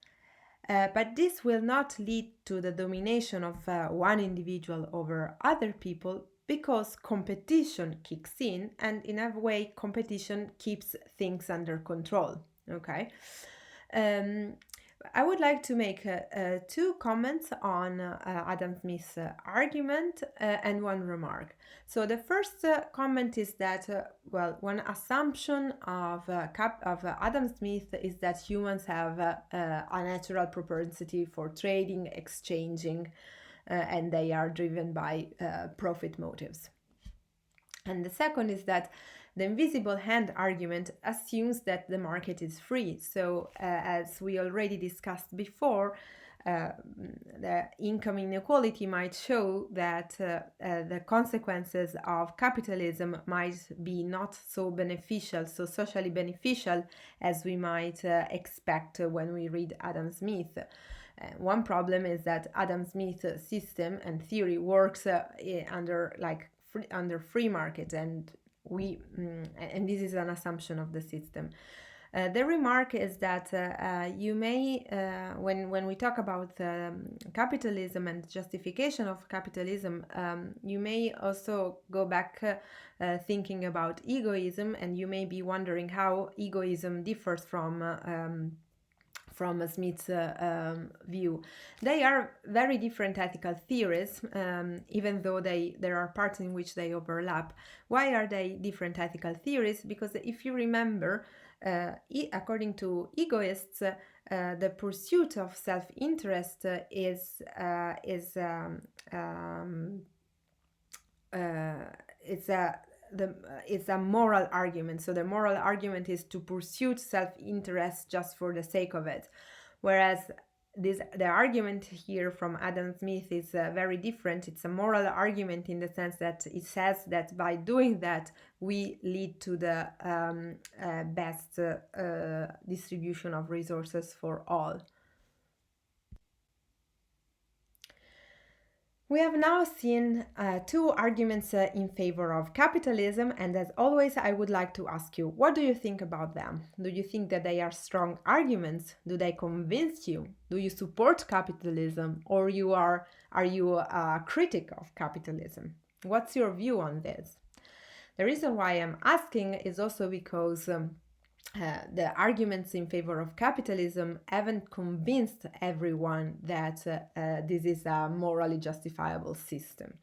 but this will not lead to the domination of one individual over other people, because competition kicks in, and in a way competition keeps things under control. Okay, I would like to make two comments on Adam Smith's argument and one remark. So the first comment is that one assumption of Adam Smith is that humans have a natural propensity for trading, exchanging, and they are driven by profit motives. And the second is that the invisible hand argument assumes that the market is free. So as we already discussed before, the income inequality might show that the consequences of capitalism might be not so beneficial, so socially beneficial as we might expect when we read Adam Smith. One problem is that Adam Smith's system and theory works under free market, and this is an assumption of the system. The remark is that you may, when we talk about capitalism and justification of capitalism, you may also go back thinking about egoism, and you may be wondering how egoism differs from from Smith's view. They are very different ethical theories, even though there are parts in which they overlap. Why are they different ethical theories? Because if you remember, according to egoists, the pursuit of self-interest is it's a moral argument. So the moral argument is to pursue self-interest just for the sake of it, whereas the argument here from Adam Smith is very different. It's a moral argument in the sense that it says that by doing that we lead to the best distribution of resources for all. We have now seen two arguments in favor of capitalism, and as always, I would like to ask you, what do you think about them? Do you think that they are strong arguments? Do they convince you? Do you support capitalism, or are you a critic of capitalism? What's your view on this? The reason why I'm asking is also because the arguments in favor of capitalism haven't convinced everyone that this is a morally justifiable system.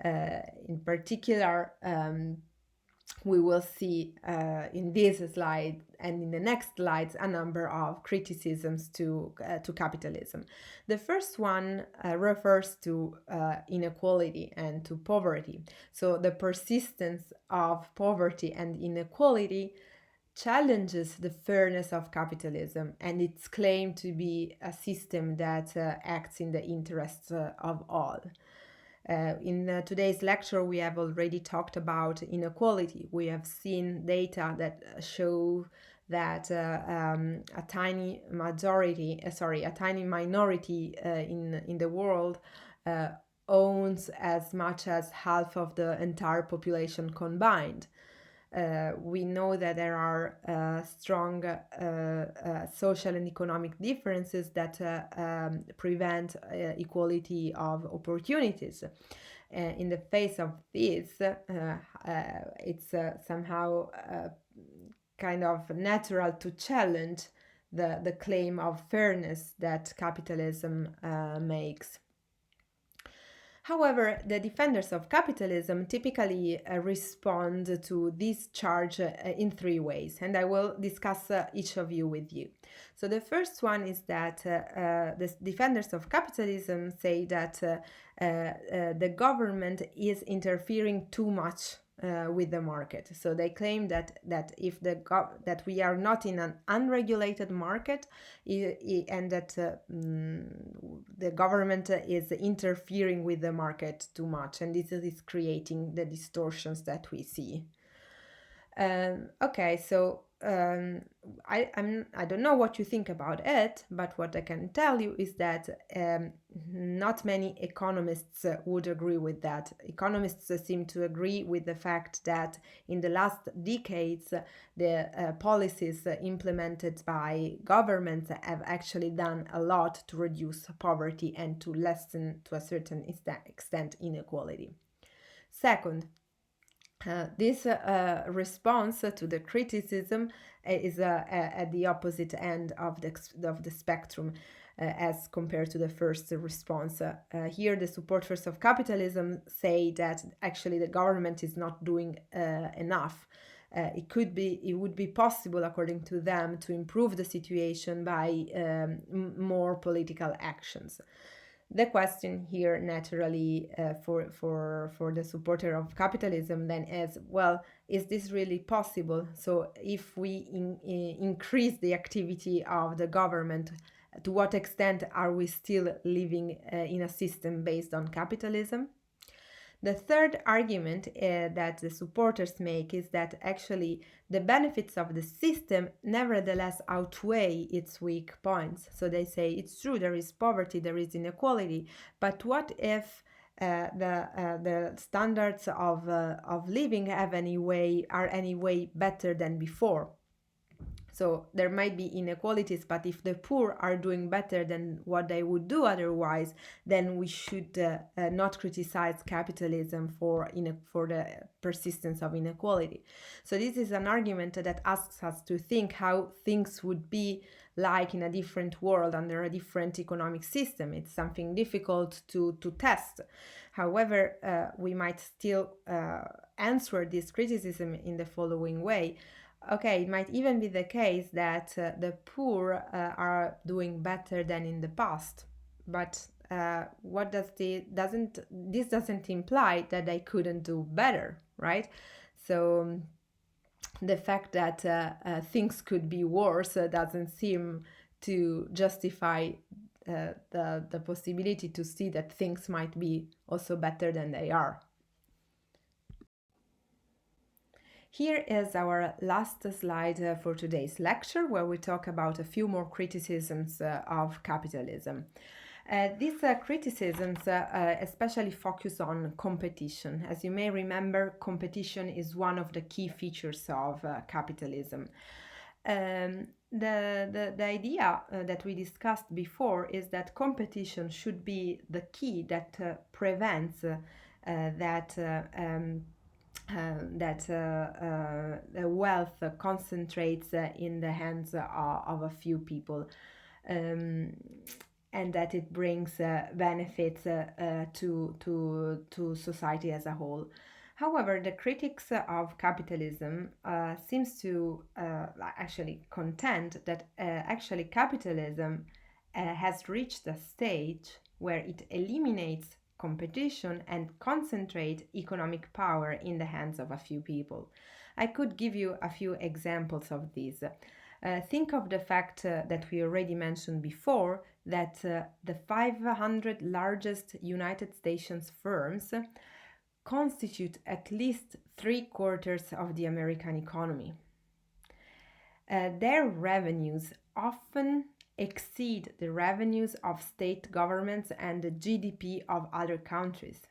In particular, we will see in this slide and in the next slides a number of criticisms to capitalism. The first one refers to inequality and to poverty. So the persistence of poverty and inequality challenges the fairness of capitalism and its claim to be a system that acts in the interests of all. In today's lecture, we have already talked about inequality. We have seen data that show that a tiny minority in the world owns as much as half of the entire population combined. We know that there are strong social and economic differences that prevent equality of opportunities. In the face of this, it's somehow kind of natural to challenge the claim of fairness that capitalism makes. However, the defenders of capitalism typically respond to this charge in three ways, and I will discuss each of you with you. So the first one is that the defenders of capitalism say that the government is interfering too much with the market. So they claim that if that we are not in an unregulated market and that the government is interfering with the market too much, and this is creating the distortions that we see. Okay, so I don't know what you think about it, but what I can tell you is that not many economists would agree with that. Economists seem to agree with the fact that in the last decades, the policies implemented by governments have actually done a lot to reduce poverty and to lessen, to a certain extent, inequality. Second, this response to the criticism is at the opposite end of the spectrum as compared to the first response. Here, the supporters of capitalism say that actually the government is not doing enough. It would be possible, according to them, to improve the situation by more political actions. The question here, naturally, for the supporter of capitalism then is, well, is this really possible? So if we increase the activity of the government, to what extent are we still living in a system based on capitalism? The third argument that the supporters make is that actually the benefits of the system nevertheless outweigh its weak points. So they say it's true, there is poverty, there is inequality, but what if the standards of living are any way better than before? So there might be inequalities, but if the poor are doing better than what they would do otherwise, then we should not criticize capitalism for the persistence of inequality. So this is an argument that asks us to think how things would be like in a different world under a different economic system. It's something difficult to test. However, we might still answer this criticism in the following way. Okay, it might even be the case that the poor are doing better than in the past, but this doesn't imply that they couldn't do better, right? So the fact that things could be worse doesn't seem to justify the possibility to see that things might be also better than they are. Here is our last slide for today's lecture, where we talk about a few more criticisms of capitalism. These criticisms especially focus on competition. As you may remember, competition is one of the key features of capitalism. The idea that we discussed before is that competition should be the key that prevents that the wealth concentrates in the hands of a few people, and that it brings benefits to society as a whole. However, the critics of capitalism seems to actually contend that actually capitalism has reached a stage where it eliminates competition and concentrate economic power in the hands of a few people. I could give you a few examples of these. Think of the fact that we already mentioned before, that the 500 largest United States firms constitute at least 3/4 of the American economy. Their revenues often exceed the revenues of state governments and the GDP of other countries.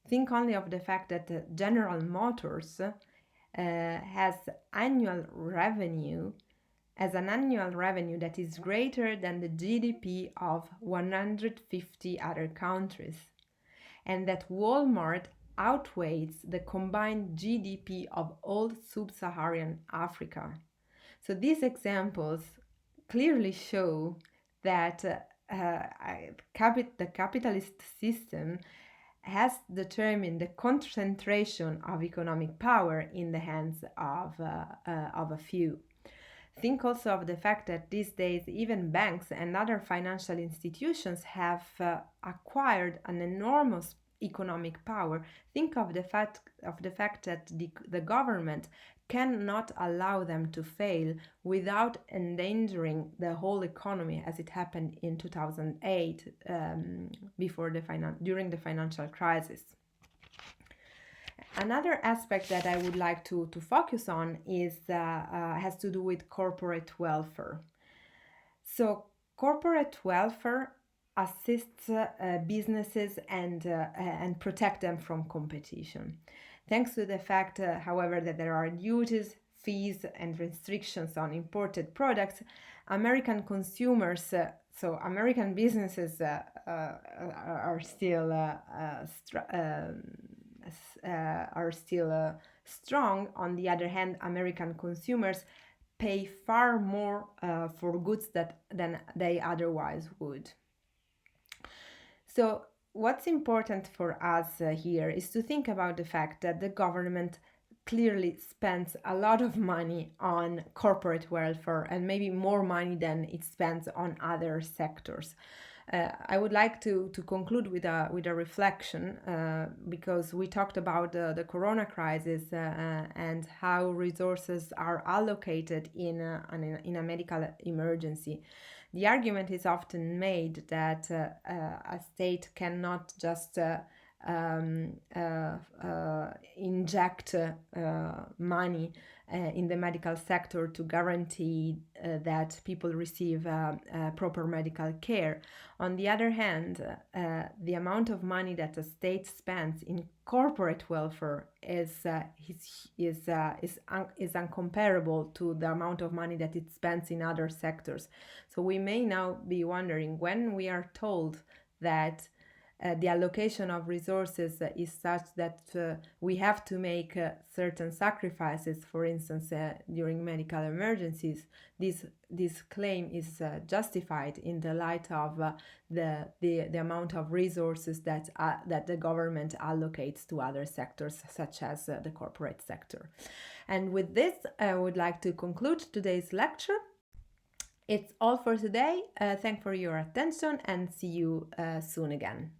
Think only of the fact that General Motors has an annual revenue that is greater than the GDP of 150 other countries, and that Walmart outweighs the combined GDP of all sub-Saharan Africa. So these examples clearly show that the capitalist system has determined the concentration of economic power in the hands of a few. Think also of the fact that these days even banks and other financial institutions have acquired an enormous economic power. Think of the fact that the government cannot allow them to fail without endangering the whole economy, as it happened in 2008 during the financial crisis. Another aspect that I would like to focus on has to do with corporate welfare. So corporate welfare assists businesses and protect them from competition. Thanks to the fact, however, that there are duties, fees, and restrictions on imported products, American consumers, so American businesses are still strong. On the other hand, American consumers pay far more for goods than they otherwise would. So what's important for us here is to think about the fact that the government clearly spends a lot of money on corporate welfare, and maybe more money than it spends on other sectors. I would like to conclude with a reflection, because we talked about the corona crisis and how resources are allocated in a medical emergency. The argument is often made that a state cannot just inject money in the medical sector to guarantee that people receive proper medical care. On the other hand, the amount of money that the state spends in corporate welfare is uncomparable to the amount of money that it spends in other sectors. So we may now be wondering, when we are told that the allocation of resources is such that we have to make certain sacrifices, for instance, during medical emergencies, this claim is justified in the light of the amount of resources that the government allocates to other sectors, such as the corporate sector. And with this, I would like to conclude today's lecture. It's all for today. Thanks for your attention, and see you soon again.